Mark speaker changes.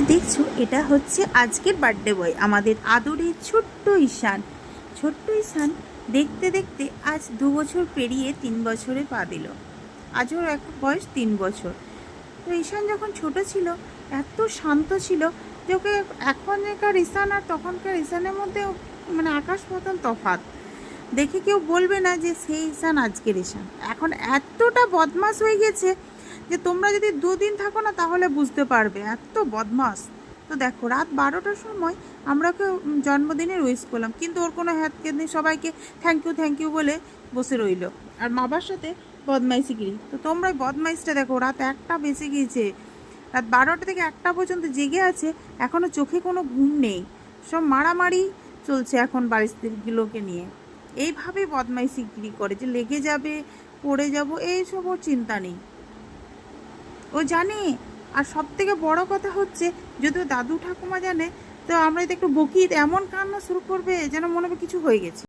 Speaker 1: যে দেখছো এটা হচ্ছে আজকের বার্থডে বয় আমাদের আদরের ছোট্ট ঈশান। ছোট্ট ঈশান দেখতে দেখতে আজ 2 বছর পেরিয়ে 3 বছরে পা দিল। আজ ওর এখন বয়স 3 বছর। তো ঈশান যখন ছোট ছিল এত শান্ত ছিল যে ওকে এখনকার ঈশান আর তখনকার ঈশানের মধ্যে মানে আকাশ মতন তফাৎ। দেখে কেউ বলবে না যে সেই ঈশান আজকের ঈশান। এখন এতটা বদমাশ হয়ে গেছে যে তোমরা যদি 2 দিন থাকো না তাহলে বুঝতে পারবে এত বদমাস। তো দেখো রাত 12টার সময় আমরা ওকে জন্মদিনের উইশ করলাম, কিন্তু ওর কোনো হাত কেঁদে সবাইকে থ্যাংক ইউ বলে বসে রইলো আর বাবার সাথে বদমাইশিগিরি। তো তোমরা বদমাইশটা দেখো, রাত 1টা বেজে গিয়েছে, রাত 12টা থেকে 1টা পর্যন্ত জেগে আছে, এখনও চোখে কোনো ঘুম নেই। সব মারামারি চলছে এখন বাড়িগুলোকে নিয়ে। এইভাবে বদমাইশিগিরি করে যে লেগে যাবে, পড়ে যাব, এইসব ওর চিন্তা নেই, ও জানে। আর সব থেকে বড় কথা হচ্ছে যদি ও দাদু ঠাকুমা জানে তো আমরা যদি একটু বকি এমন কান্না শুরু করবে যেন মনে হবে কিছু হয়ে গেছে।